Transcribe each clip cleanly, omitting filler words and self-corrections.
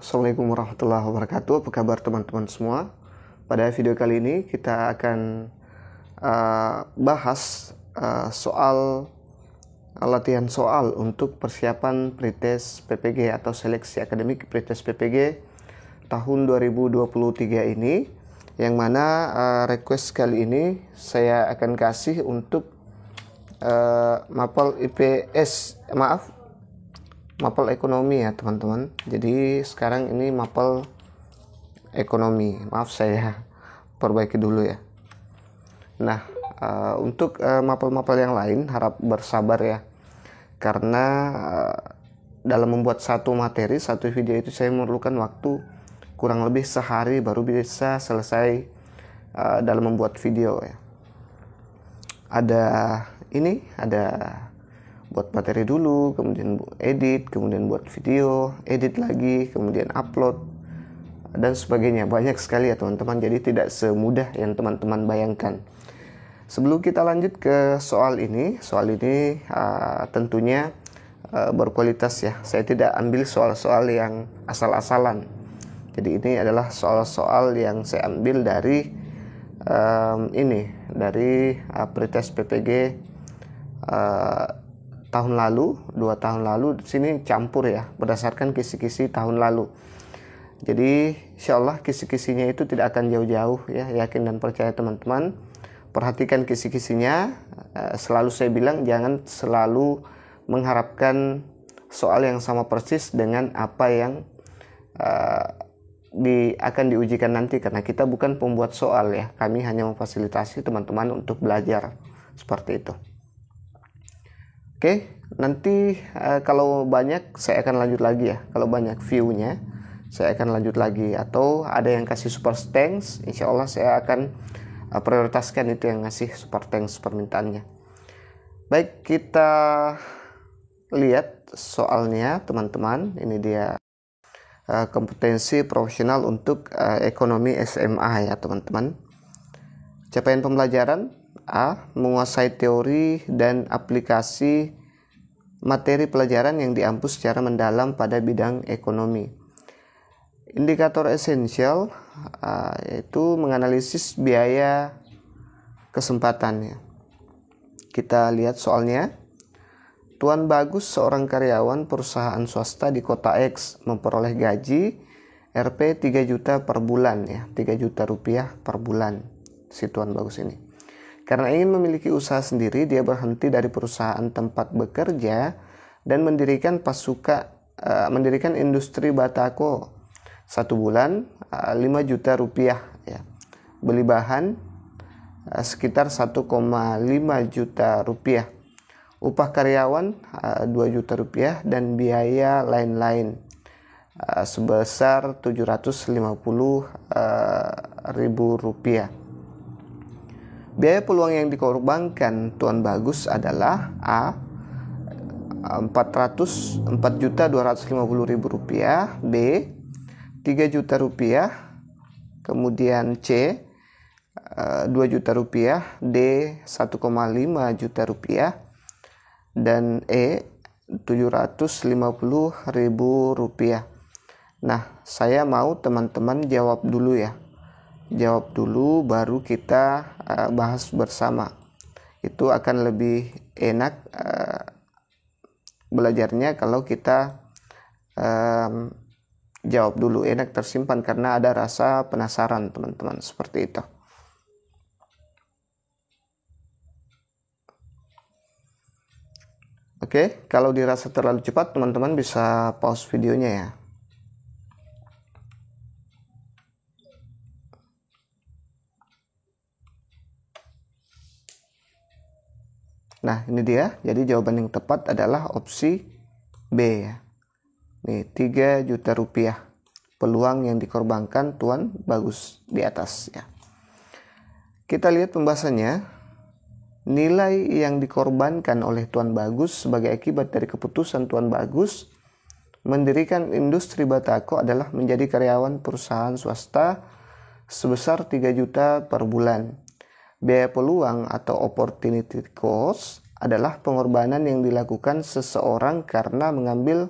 Assalamualaikum warahmatullahi wabarakatuh. Apa kabar teman-teman semua? Pada video kali ini kita akan bahas soal latihan soal untuk persiapan pretest PPG atau seleksi akademik pretest PPG tahun 2023 ini, yang mana request kali ini saya akan kasih untuk mapel ekonomi ya teman-teman. Jadi sekarang ini mapel ekonomi, maaf saya perbaiki dulu ya. Nah, untuk mapel-mapel yang lain harap bersabar ya, karena dalam membuat satu materi, satu video itu saya memerlukan waktu kurang lebih sehari baru bisa selesai dalam membuat video ya. Ada buat materi dulu, kemudian edit, kemudian buat video, edit lagi, kemudian upload, dan sebagainya. Banyak sekali ya teman-teman, jadi tidak semudah yang teman-teman bayangkan. Sebelum kita lanjut ke soal ini tentunya berkualitas ya. Saya tidak ambil soal-soal yang asal-asalan. Jadi ini adalah soal-soal yang saya ambil dari pretest PPG tahun lalu, 2 tahun lalu. Di sini campur ya, berdasarkan kisi-kisi tahun lalu. Jadi insyaallah kisi-kisinya itu tidak akan jauh-jauh ya, yakin dan percaya teman-teman. Perhatikan kisi-kisinya. Selalu saya bilang jangan selalu mengharapkan soal yang sama persis dengan apa yang akan diujikan nanti, karena kita bukan pembuat soal ya. Kami hanya memfasilitasi teman-teman untuk belajar seperti itu. Oke, nanti kalau banyak saya akan lanjut lagi ya. Kalau banyak view-nya saya akan lanjut lagi, atau ada yang kasih super thanks, insya Allah saya akan prioritaskan itu yang ngasih super thanks permintaannya. Baik, kita lihat soalnya teman-teman. Ini dia kompetensi profesional untuk ekonomi SMA ya teman-teman. Capaian pembelajaran: A. Menguasai teori dan aplikasi materi pelajaran yang diampu secara mendalam pada bidang ekonomi. Indikator esensial yaitu menganalisis biaya kesempatannya. Kita lihat soalnya. Tuan Bagus, seorang karyawan perusahaan swasta di kota X, memperoleh gaji Rp 3 juta per bulan ya, 3 juta rupiah per bulan si Tuan Bagus ini. Karena ingin memiliki usaha sendiri, dia berhenti dari perusahaan tempat bekerja dan mendirikan industri batako. 1 bulan 5 juta rupiah ya. Beli bahan sekitar 1,5 juta rupiah. Upah karyawan 2 juta rupiah dan biaya lain-lain sebesar 750 ribu rupiah. Biaya peluang yang dikorbankan Tuan Bagus adalah A. 4.250.000 rupiah, B. 3 juta rupiah, kemudian C. 2 juta rupiah, D. 1,5 juta rupiah, dan E. 750.000 rupiah. Nah, saya mau teman-teman jawab dulu ya. Jawab dulu baru kita bahas bersama. Itu akan lebih enak belajarnya kalau kita jawab dulu, enak tersimpan karena ada rasa penasaran teman-teman, seperti itu. Oke, kalau dirasa terlalu cepat teman-teman bisa pause videonya ya. Nah, ini dia. Jadi jawaban yang tepat adalah opsi B ya. Nih, 3 juta rupiah. Peluang yang dikorbankan Tuan Bagus di atas ya. Kita lihat pembahasannya. Nilai yang dikorbankan oleh Tuan Bagus sebagai akibat dari keputusan Tuan Bagus mendirikan industri batako adalah menjadi karyawan perusahaan swasta sebesar 3 juta per bulan. Biaya peluang atau opportunity cost adalah pengorbanan yang dilakukan seseorang karena mengambil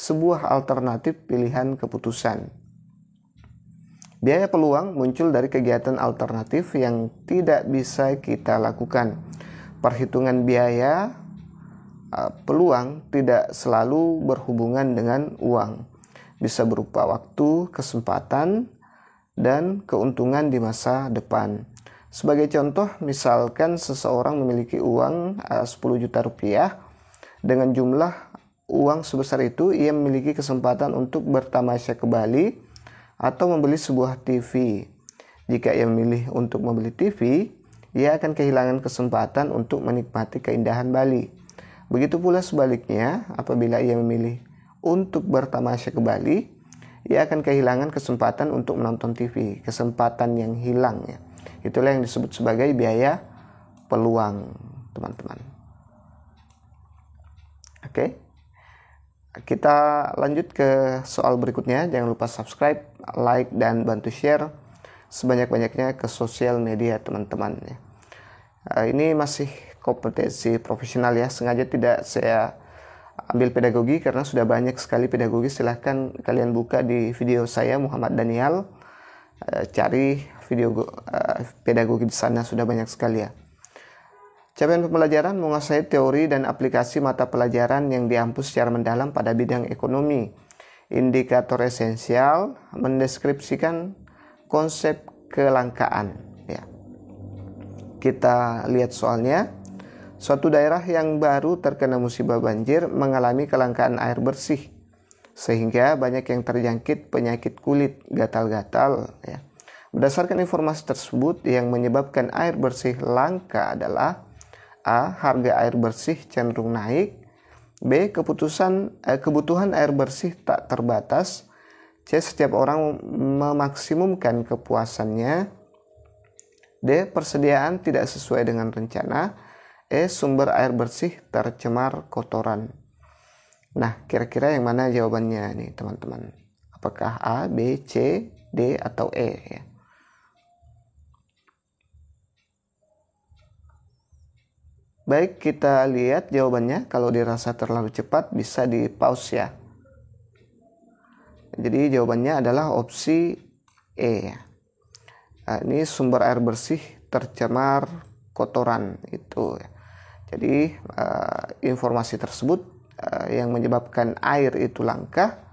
sebuah alternatif pilihan keputusan. Biaya peluang muncul dari kegiatan alternatif yang tidak bisa kita lakukan. Perhitungan biaya peluang tidak selalu berhubungan dengan uang. Bisa berupa waktu, kesempatan, dan keuntungan di masa depan. Sebagai contoh, misalkan seseorang memiliki uang 10 juta rupiah. Dengan jumlah uang sebesar itu, ia memiliki kesempatan untuk bertamasya ke Bali atau membeli sebuah TV. Jika ia memilih untuk membeli TV, ia akan kehilangan kesempatan untuk menikmati keindahan Bali. Begitu pula sebaliknya, apabila ia memilih untuk bertamasya ke Bali, ia akan kehilangan kesempatan untuk menonton TV, kesempatan yang hilang ya. Itulah yang disebut sebagai biaya peluang, teman-teman. Oke. Kita lanjut ke soal berikutnya. Jangan lupa subscribe, like, dan bantu share sebanyak-banyaknya ke sosial media teman-teman ya. Ini masih kompetensi profesional ya. Sengaja tidak saya ambil pedagogi karena sudah banyak sekali pedagogi. Silahkan kalian buka di video saya Muhammad Daniel, cari video pedagogi di sana, sudah banyak sekali ya. Capaian pembelajaran menguasai teori dan aplikasi mata pelajaran yang diampu secara mendalam pada bidang ekonomi. Indikator esensial mendeskripsikan konsep kelangkaan ya. Kita lihat soalnya. Suatu daerah yang baru terkena musibah banjir mengalami kelangkaan air bersih, sehingga banyak yang terjangkit penyakit kulit, gatal-gatal ya. Berdasarkan informasi tersebut, yang menyebabkan air bersih langka adalah A. Harga air bersih cenderung naik. B. Kebutuhan air bersih tak terbatas. C. Setiap orang memaksimumkan kepuasannya. D. Persediaan tidak sesuai dengan rencana. E. Sumber air bersih tercemar kotoran. Nah, kira-kira yang mana jawabannya nih teman-teman? Apakah A, B, C, D, atau E ya? Baik, kita lihat jawabannya. Kalau dirasa terlalu cepat bisa di pause ya. Jadi jawabannya adalah opsi E. Ini sumber air bersih tercemar kotoran itu. Jadi informasi tersebut yang menyebabkan air itu langka,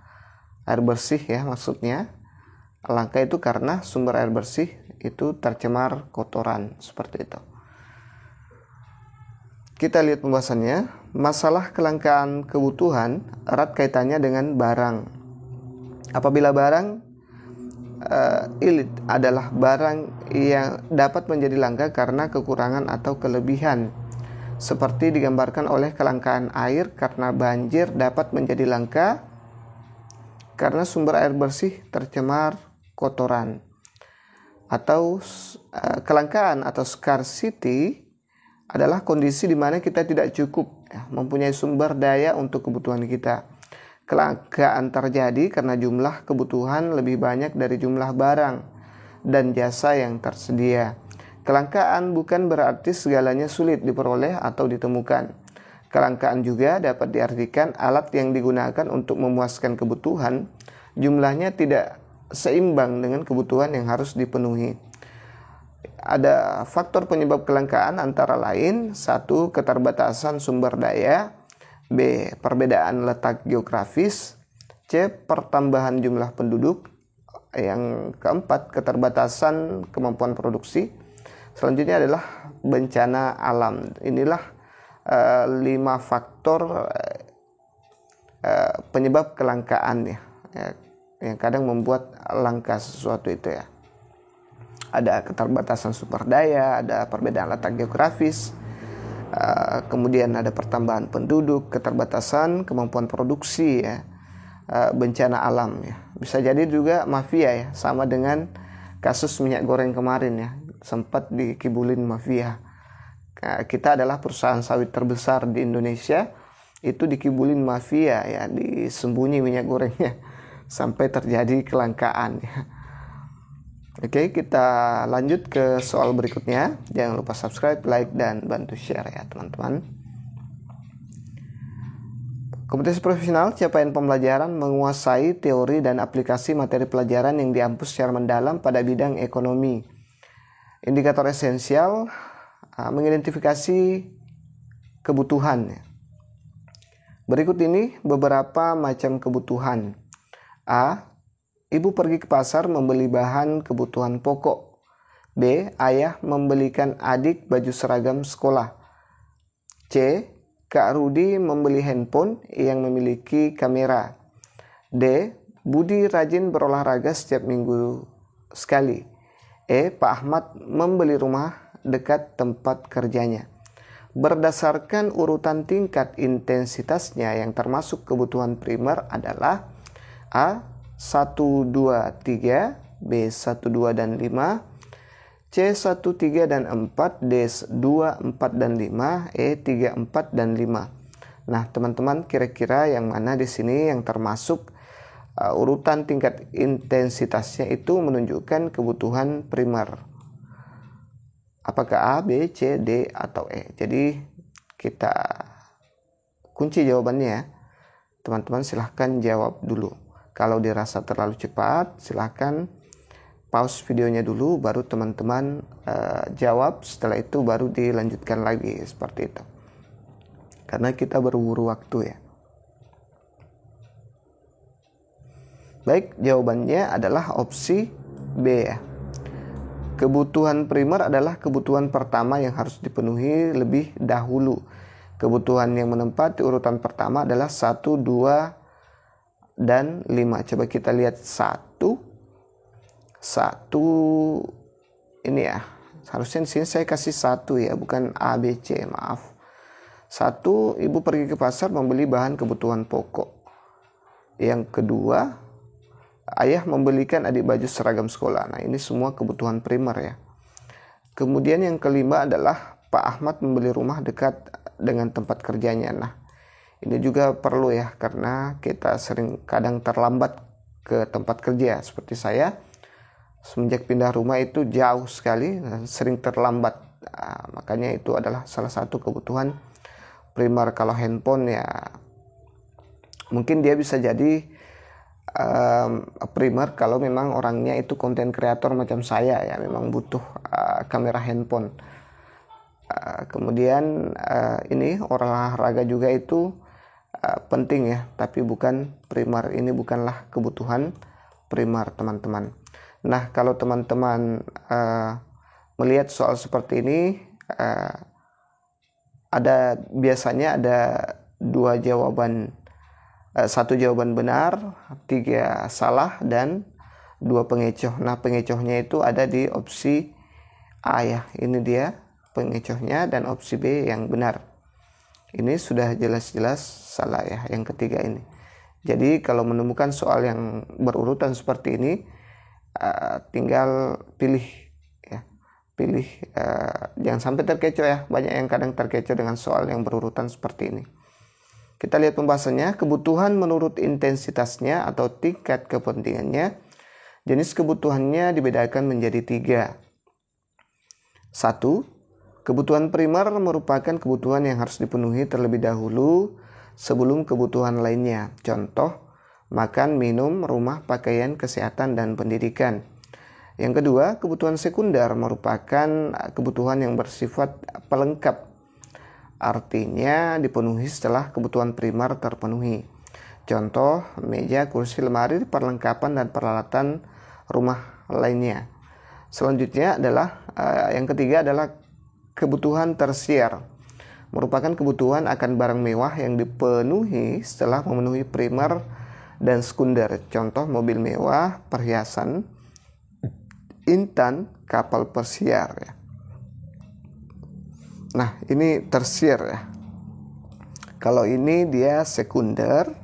air bersih ya maksudnya. Langka itu karena sumber air bersih itu tercemar kotoran, seperti itu. Kita lihat pembahasannya. Masalah kelangkaan kebutuhan erat kaitannya dengan barang. Apabila barang ilit adalah barang yang dapat menjadi langka karena kekurangan atau kelebihan, seperti digambarkan oleh kelangkaan air karena banjir dapat menjadi langka karena sumber air bersih tercemar kotoran. Atau kelangkaan atau scarcity adalah kondisi di mana kita tidak cukup mempunyai sumber daya untuk kebutuhan kita. Kelangkaan terjadi karena jumlah kebutuhan lebih banyak dari jumlah barang dan jasa yang tersedia. Kelangkaan bukan berarti segalanya sulit diperoleh atau ditemukan. Kelangkaan juga dapat diartikan alat yang digunakan untuk memuaskan kebutuhan jumlahnya tidak seimbang dengan kebutuhan yang harus dipenuhi. Ada faktor penyebab kelangkaan antara lain: 1. Keterbatasan sumber daya. B. Perbedaan letak geografis. C. Pertambahan jumlah penduduk. Yang keempat, keterbatasan kemampuan produksi. Selanjutnya adalah bencana alam. Inilah 5 faktor penyebab kelangkaan ya, yang kadang membuat langka sesuatu itu ya. Ada keterbatasan sumber daya, ada perbedaan letak geografis, kemudian ada pertambahan penduduk, keterbatasan kemampuan produksi ya, bencana alam ya. Bisa jadi juga mafia ya, sama dengan kasus minyak goreng kemarin ya, sempat dikibulin mafia. Kita adalah perusahaan sawit terbesar di Indonesia, itu dikibulin mafia ya, disembunyi minyak gorengnya sampai terjadi kelangkaan ya. Oke, kita lanjut ke soal berikutnya. Jangan lupa subscribe, like, dan bantu share ya teman-teman. Kompetensi profesional, capaian pembelajaran, menguasai teori dan aplikasi materi pelajaran yang diampu secara mendalam pada bidang ekonomi. Indikator esensial, mengidentifikasi kebutuhan. Berikut ini beberapa macam kebutuhan. A. Ibu pergi ke pasar membeli bahan kebutuhan pokok. B. Ayah membelikan adik baju seragam sekolah. C. Kak Rudi membeli handphone yang memiliki kamera. D. Budi rajin berolahraga setiap minggu sekali. E. Pak Ahmad membeli rumah dekat tempat kerjanya. Berdasarkan urutan tingkat intensitasnya yang termasuk kebutuhan primer adalah A. 1, 2, 3, B. 1, 2, dan 5, C 1, 3, dan 4, D 2, 4, dan 5, E 3, 4, dan 5. Nah, teman-teman, kira-kira yang mana di sini yang termasuk urutan tingkat intensitasnya itu menunjukkan kebutuhan primer? Apakah A, B, C, D, atau E? Jadi kita kunci jawabannya ya. Teman-teman silahkan jawab dulu. Kalau dirasa terlalu cepat, silahkan pause videonya dulu, baru teman-teman jawab. Setelah itu baru dilanjutkan lagi, seperti itu. Karena kita berburu waktu ya. Baik, jawabannya adalah opsi B ya. Kebutuhan primer adalah kebutuhan pertama yang harus dipenuhi lebih dahulu. Kebutuhan yang menempati urutan pertama adalah 1, 2, dan 5. Coba kita lihat 1 ini ya, harusnya di sini saya kasih 1 ya, bukan A, B, C, maaf. 1, ibu pergi ke pasar membeli bahan kebutuhan pokok. Yang kedua, ayah membelikan adik baju seragam sekolah. Nah, ini semua kebutuhan primer ya. Kemudian yang kelima adalah Pak Ahmad membeli rumah dekat dengan tempat kerjanya. Nah, ini juga perlu ya, karena kita kadang terlambat ke tempat kerja. Seperti saya, semenjak pindah rumah itu jauh sekali dan sering terlambat. Makanya itu adalah salah satu kebutuhan primer. Kalau handphone ya mungkin dia bisa jadi primer kalau memang orangnya itu konten kreator macam saya ya, memang butuh kamera handphone. Kemudian ini olahraga juga itu penting ya, tapi bukan primer. Ini bukanlah kebutuhan primer, teman-teman. Nah, kalau teman-teman melihat soal seperti ini, biasanya ada 2 jawaban, 1 jawaban benar, 3 salah, dan 2 pengecoh. Nah, pengecohnya itu ada di opsi A ya. Ini dia pengecohnya, dan opsi B yang benar. Ini sudah jelas-jelas salah ya, yang ketiga ini. Jadi kalau menemukan soal yang berurutan seperti ini, tinggal pilih ya, jangan sampai terkecoh ya. Banyak yang kadang terkecoh dengan soal yang berurutan seperti ini. Kita lihat pembahasannya. Kebutuhan menurut intensitasnya atau tingkat kepentingannya. Jenis kebutuhannya dibedakan menjadi 3. 1. Kebutuhan primer merupakan kebutuhan yang harus dipenuhi terlebih dahulu sebelum kebutuhan lainnya. Contoh, makan, minum, rumah, pakaian, kesehatan, dan pendidikan. Yang kedua, kebutuhan sekunder merupakan kebutuhan yang bersifat pelengkap. Artinya dipenuhi setelah kebutuhan primer terpenuhi. Contoh, meja, kursi, lemari, perlengkapan, dan peralatan rumah lainnya. Selanjutnya adalah yang ketiga adalah kebutuhan tersier. Merupakan kebutuhan akan barang mewah yang dipenuhi setelah memenuhi primer dan sekunder. Contoh, mobil mewah, perhiasan, intan, kapal pesiar ya. Nah, ini tersier ya. Kalau ini dia sekunder,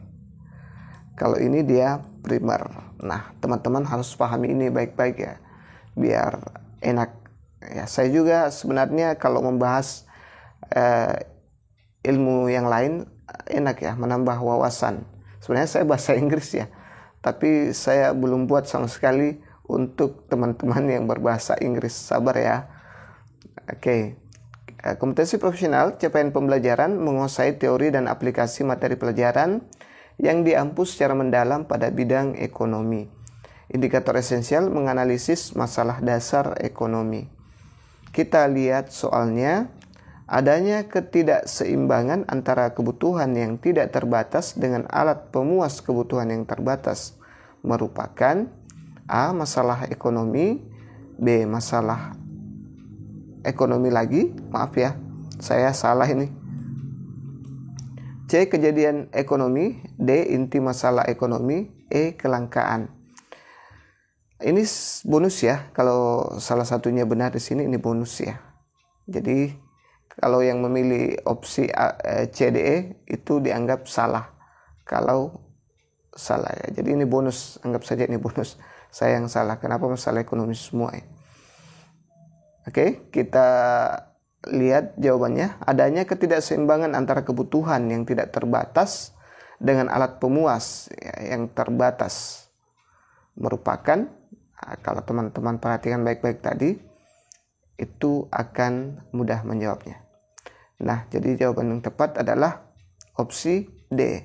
kalau ini dia primer. Nah, teman-teman harus pahami ini baik-baik ya, biar enak ya. Saya juga sebenarnya kalau membahas ilmu yang lain enak ya, menambah wawasan. Sebenarnya saya bahasa Inggris ya, tapi saya belum buat sama sekali untuk teman-teman yang berbahasa Inggris. Sabar ya. Oke. Kompetensi profesional, capaian pembelajaran, menguasai teori dan aplikasi materi pelajaran yang diampu secara mendalam pada bidang ekonomi. Indikator esensial, menganalisis masalah dasar ekonomi. Kita lihat soalnya, adanya ketidakseimbangan antara kebutuhan yang tidak terbatas dengan alat pemuas kebutuhan yang terbatas merupakan A. Masalah ekonomi, B. Masalah ekonomi lagi, maaf ya, saya salah ini. C. Kejadian ekonomi, D. Inti masalah ekonomi, E. Kelangkaan. Ini bonus ya, kalau salah satunya benar di sini ini bonus ya. Jadi kalau yang memilih opsi C, D, E itu dianggap salah. Kalau salah ya, jadi ini bonus, anggap saja ini bonus. Saya yang salah, kenapa masalah ekonomi semua ya. Oke, kita lihat jawabannya. Adanya ketidakseimbangan antara kebutuhan yang tidak terbatas dengan alat pemuas yang terbatas merupakan, kalau teman-teman perhatikan baik-baik tadi, itu akan mudah menjawabnya. Nah, jadi jawaban yang tepat adalah opsi D.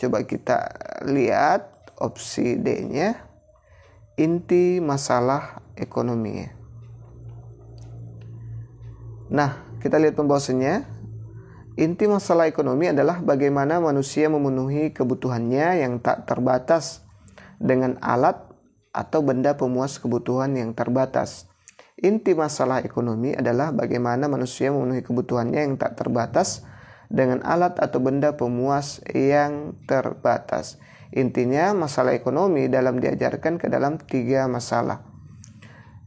Coba kita lihat opsi D-nya, inti masalah ekonomi. Nah, kita lihat pembahasannya. Inti masalah ekonomi adalah bagaimana manusia memenuhi kebutuhannya yang tak terbatas dengan alat atau benda pemuas kebutuhan yang terbatas. Inti masalah ekonomi adalah bagaimana manusia memenuhi kebutuhannya yang tak terbatas dengan alat atau benda pemuas yang terbatas. Intinya masalah ekonomi dalam diajarkan ke dalam 3 masalah,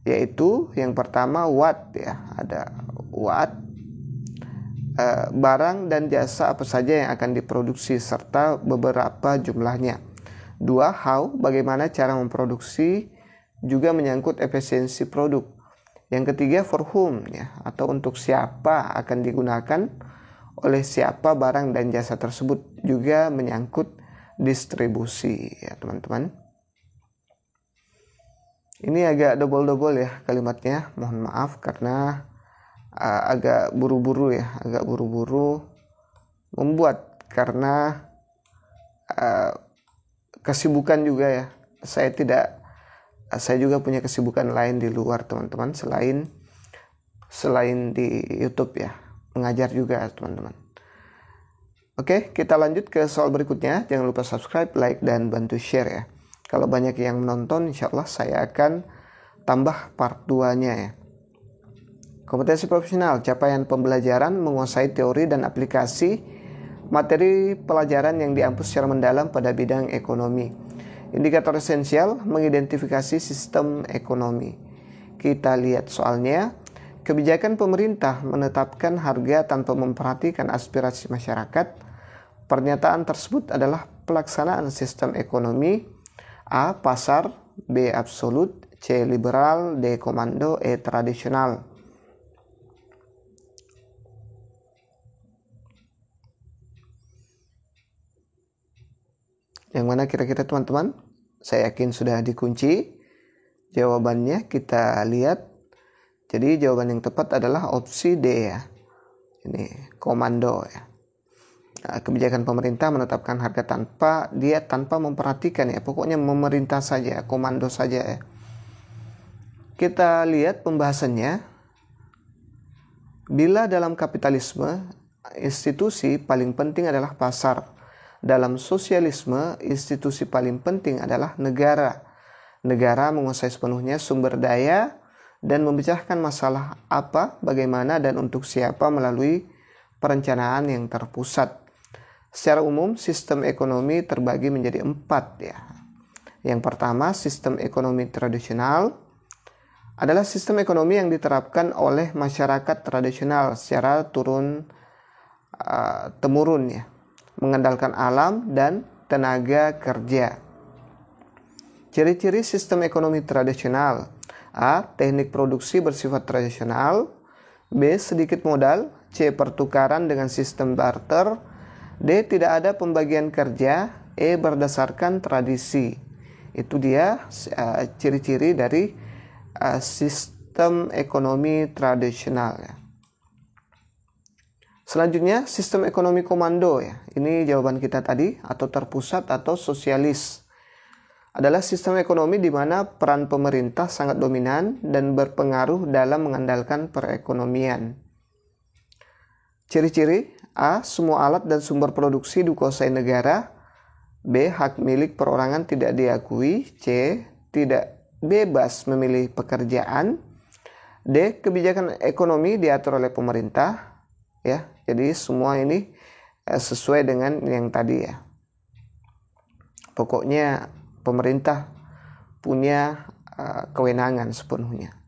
yaitu yang pertama what ya, ada what, barang dan jasa apa saja yang akan diproduksi serta beberapa jumlahnya. 2. How, bagaimana cara memproduksi, juga menyangkut efisiensi produk. Yang ketiga for whom ya, atau untuk siapa akan digunakan, oleh siapa barang dan jasa tersebut, juga menyangkut distribusi ya teman-teman. Ini agak double-double ya kalimatnya, mohon maaf karena agak buru-buru membuat karena kesibukan juga ya. Saya juga punya kesibukan lain di luar teman-teman, selain di YouTube ya, mengajar juga teman-teman. Oke, kita lanjut ke soal berikutnya. Jangan lupa subscribe, like, dan bantu share ya. Kalau banyak yang menonton, insya Allah saya akan tambah part 2-nya ya. Kompetensi profesional, capaian pembelajaran, menguasai teori dan aplikasi materi pelajaran yang diampu secara mendalam pada bidang ekonomi. Indikator esensial, mengidentifikasi sistem ekonomi. Kita lihat soalnya. Kebijakan pemerintah menetapkan harga tanpa memperhatikan aspirasi masyarakat. Pernyataan tersebut adalah pelaksanaan sistem ekonomi. A. Pasar, B. Absolut, C. Liberal, D. Komando, E. Tradisional. Yang mana kira-kira teman-teman? Saya yakin sudah dikunci. Jawabannya kita lihat. Jadi jawaban yang tepat adalah opsi D ya. Ini komando ya. Nah, kebijakan pemerintah menetapkan harga tanpa memperhatikan ya. Pokoknya memerintah saja, komando saja ya. Kita lihat pembahasannya. Bila dalam kapitalisme, institusi paling penting adalah pasar. Dalam sosialisme, institusi paling penting adalah negara. Negara menguasai sepenuhnya sumber daya dan memecahkan masalah apa, bagaimana, dan untuk siapa melalui perencanaan yang terpusat. Secara umum, sistem ekonomi terbagi menjadi 4 ya. Yang pertama, sistem ekonomi tradisional adalah sistem ekonomi yang diterapkan oleh masyarakat tradisional secara turun-temurun ya, mengandalkan alam dan tenaga kerja. Ciri-ciri sistem ekonomi tradisional: A. Teknik produksi bersifat tradisional, B. Sedikit modal, C. Pertukaran dengan sistem barter, D. Tidak ada pembagian kerja, E. Berdasarkan tradisi. Itu dia ciri-ciri dari sistem ekonomi tradisional ya. Selanjutnya, sistem ekonomi komando ya. Ini jawaban kita tadi, atau terpusat atau sosialis. Adalah sistem ekonomi di mana peran pemerintah sangat dominan dan berpengaruh dalam mengandalkan perekonomian. Ciri-ciri: A. Semua alat dan sumber produksi dikuasai negara. B. Hak milik perorangan tidak diakui. C. Tidak bebas memilih pekerjaan. D. Kebijakan ekonomi diatur oleh pemerintah. Ya, jadi semua ini sesuai dengan yang tadi ya. Pokoknya pemerintah punya kewenangan sepenuhnya.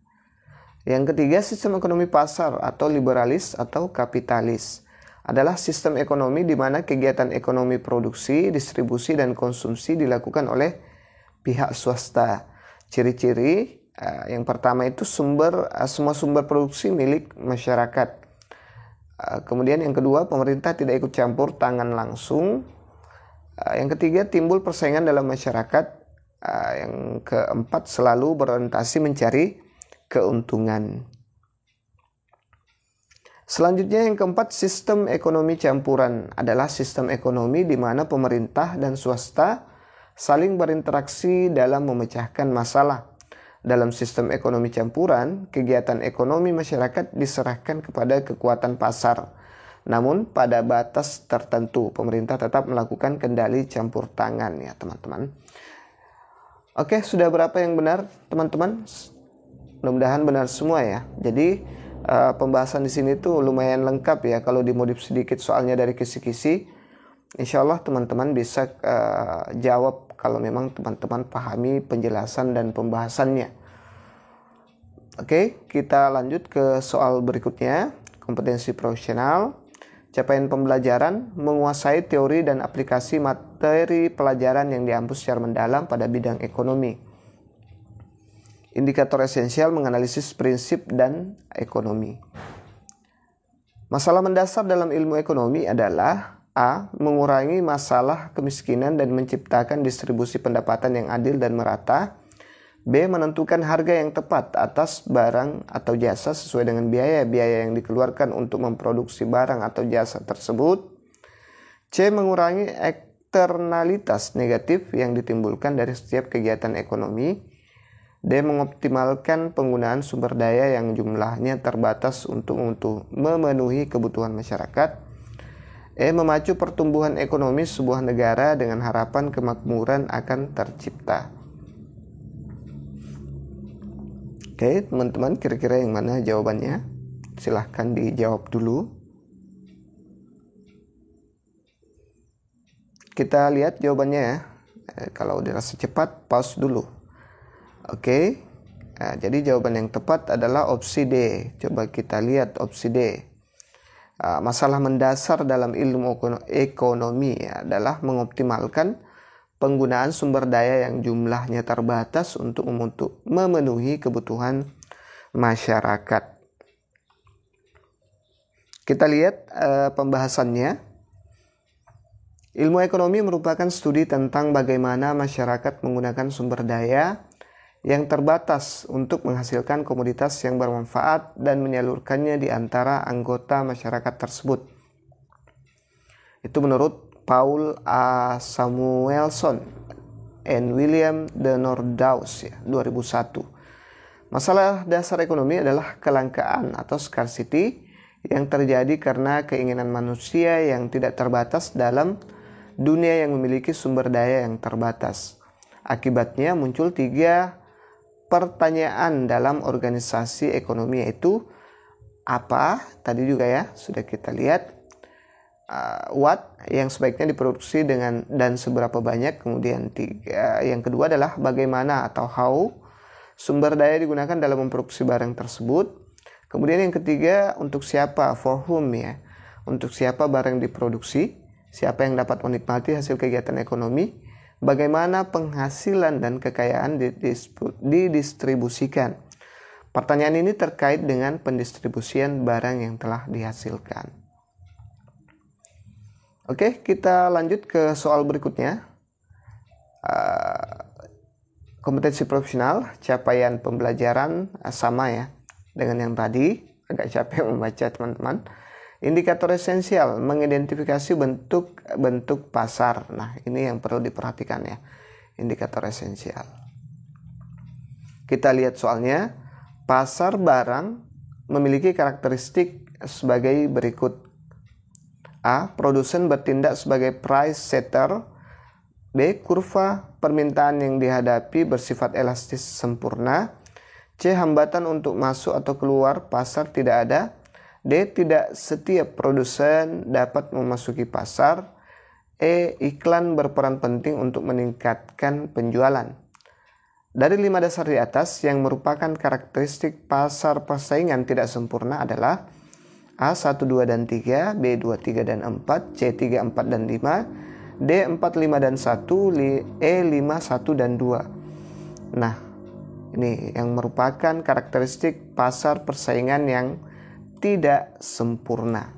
Yang ketiga, sistem ekonomi pasar atau liberalis atau kapitalis adalah sistem ekonomi di mana kegiatan ekonomi produksi, distribusi, dan konsumsi dilakukan oleh pihak swasta. Ciri-ciri yang pertama itu semua sumber produksi milik masyarakat. Kemudian yang kedua, pemerintah tidak ikut campur tangan langsung. Yang ketiga, timbul persaingan dalam masyarakat. Yang keempat, selalu berorientasi mencari keuntungan. Selanjutnya yang keempat, sistem ekonomi campuran adalah sistem ekonomi di mana pemerintah dan swasta saling berinteraksi dalam memecahkan masalah. Dalam sistem ekonomi campuran, kegiatan ekonomi masyarakat diserahkan kepada kekuatan pasar. Namun pada batas tertentu, pemerintah tetap melakukan kendali campur tangan ya teman-teman. Oke, sudah berapa yang benar teman-teman? Mudah-mudahan benar semua ya. Jadi pembahasan di sini tuh lumayan lengkap ya. Kalau dimodif sedikit soalnya dari kisi-kisi, insya Allah teman-teman bisa jawab kalau memang teman-teman pahami penjelasan dan pembahasannya. Oke, kita lanjut ke soal berikutnya. Kompetensi profesional. Capaian pembelajaran: menguasai teori dan aplikasi materi pelajaran yang diampu secara mendalam pada bidang ekonomi. Indikator esensial: menganalisis prinsip dan ekonomi. Masalah mendasar dalam ilmu ekonomi adalah: A. Mengurangi masalah kemiskinan dan menciptakan distribusi pendapatan yang adil dan merata. B. Menentukan harga yang tepat atas barang atau jasa sesuai dengan biaya-biaya yang dikeluarkan untuk memproduksi barang atau jasa tersebut. C. Mengurangi eksternalitas negatif yang ditimbulkan dari setiap kegiatan ekonomi. D. Mengoptimalkan penggunaan sumber daya yang jumlahnya terbatas untuk memenuhi kebutuhan masyarakat. E. Memacu pertumbuhan ekonomi sebuah negara dengan harapan kemakmuran akan tercipta. Oke, teman-teman, kira-kira yang mana jawabannya? Silahkan dijawab dulu. Kita lihat jawabannya ya. Kalau dirasa cepat, pause dulu. Oke, jadi jawaban yang tepat adalah opsi D. Coba kita lihat opsi D. Masalah mendasar dalam ilmu ekonomi adalah mengoptimalkan penggunaan sumber daya yang jumlahnya terbatas untuk memenuhi kebutuhan masyarakat. Kita lihat pembahasannya. Ilmu ekonomi merupakan studi tentang bagaimana masyarakat menggunakan sumber daya yang terbatas untuk menghasilkan komoditas yang bermanfaat dan menyalurkannya di antara anggota masyarakat tersebut. Itu menurut Paul A. Samuelson and William de Nordaus ya, 2001. Masalah dasar ekonomi adalah kelangkaan atau scarcity yang terjadi karena keinginan manusia yang tidak terbatas dalam dunia yang memiliki sumber daya yang terbatas. Akibatnya muncul 3 pertanyaan dalam organisasi ekonomi, yaitu apa? Tadi juga ya sudah kita lihat. What yang sebaiknya diproduksi dan seberapa banyak. Kemudian yang kedua adalah bagaimana atau how sumber daya digunakan dalam memproduksi barang tersebut. Kemudian yang ketiga, untuk siapa, for whom ya, untuk siapa barang diproduksi, siapa yang dapat menikmati hasil kegiatan ekonomi, bagaimana penghasilan dan kekayaan didistribusikan. Pertanyaan ini terkait dengan pendistribusian barang yang telah dihasilkan. Oke, kita lanjut ke soal berikutnya. Kompetensi profesional, capaian pembelajaran sama ya dengan yang tadi. Agak capek membaca teman-teman. Indikator esensial mengidentifikasi bentuk pasar. Nah, ini yang perlu diperhatikan ya. Indikator esensial. Kita lihat soalnya, pasar barang memiliki karakteristik sebagai berikut. A. Produsen bertindak sebagai price setter. B. Kurva permintaan yang dihadapi bersifat elastis sempurna. C. Hambatan untuk masuk atau keluar pasar tidak ada. D. Tidak setiap produsen dapat memasuki pasar. E. Iklan berperan penting untuk meningkatkan penjualan. Dari 5 dasar di atas yang merupakan karakteristik pasar persaingan tidak sempurna adalah A. 1, 2, dan 3, B. 2, 3, dan 4, C. 3, 4, dan 5, D. 4, 5, dan 1, E. 5, 1, dan 2. Nah, ini yang merupakan karakteristik pasar persaingan yang tidak sempurna.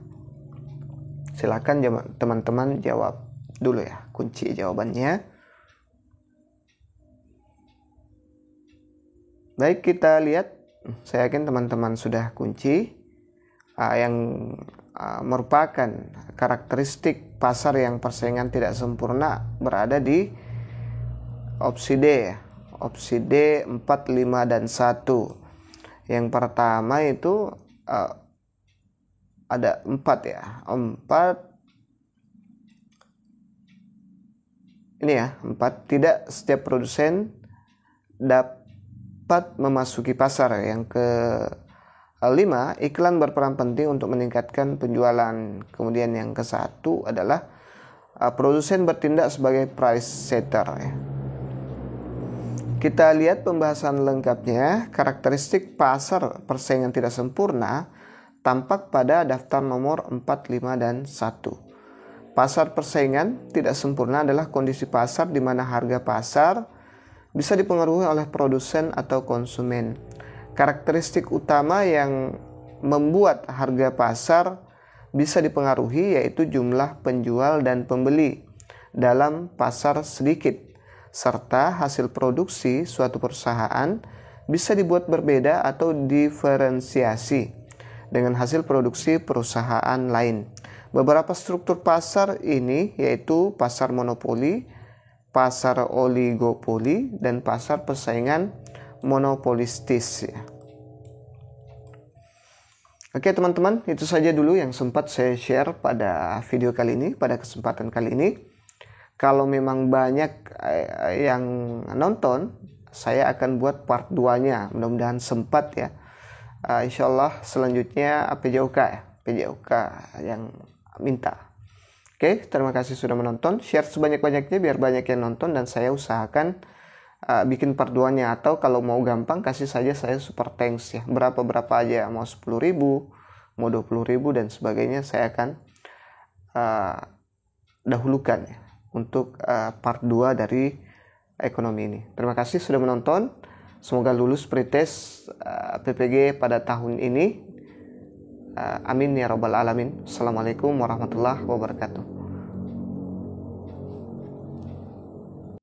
Silakan teman-teman jawab dulu ya, kunci jawabannya. Baik, kita lihat. Saya yakin teman-teman sudah kunci yang merupakan karakteristik pasar yang persaingan tidak sempurna berada di opsi D ya. Opsi D 4, 5, dan 1. Yang pertama itu ada 4 ya. 4 ini ya, 4. Tidak setiap produsen dapat memasuki pasar. Yang ke 5, iklan berperan penting untuk meningkatkan penjualan. Kemudian yang ke 1 adalah produsen bertindak sebagai price setter ya. Kita lihat pembahasan lengkapnya. Karakteristik pasar persaingan tidak sempurna tampak pada daftar nomor 4, 5, dan 1. Pasar persaingan tidak sempurna adalah kondisi pasar di mana harga pasar bisa dipengaruhi oleh produsen atau konsumen. Karakteristik utama yang membuat harga pasar bisa dipengaruhi yaitu jumlah penjual dan pembeli dalam pasar sedikit, serta hasil produksi suatu perusahaan bisa dibuat berbeda atau diferensiasi dengan hasil produksi perusahaan lain. Beberapa struktur pasar ini yaitu pasar monopoli, pasar oligopoli, dan pasar persaingan monopolistis ya. Oke teman-teman, itu saja dulu yang sempat saya share pada video kali ini, pada kesempatan kali ini. Kalau memang banyak yang nonton, saya akan buat part 2-nya, mudah-mudahan sempat ya. Insyaallah selanjutnya PJOK ya, PJOK yang minta. Oke, terima kasih sudah menonton. Share sebanyak-banyaknya biar banyak yang nonton dan saya usahakan bikin part 2-nya, atau kalau mau gampang kasih saja saya super thanks ya. Berapa aja, mau 10.000, mau 20.000 dan sebagainya, saya akan dahulukan ya untuk part 2 dari ekonomi ini. Terima kasih sudah menonton. Semoga lulus pretest PPG pada tahun ini. Amin ya rabbal alamin. Assalamualaikum warahmatullahi wabarakatuh.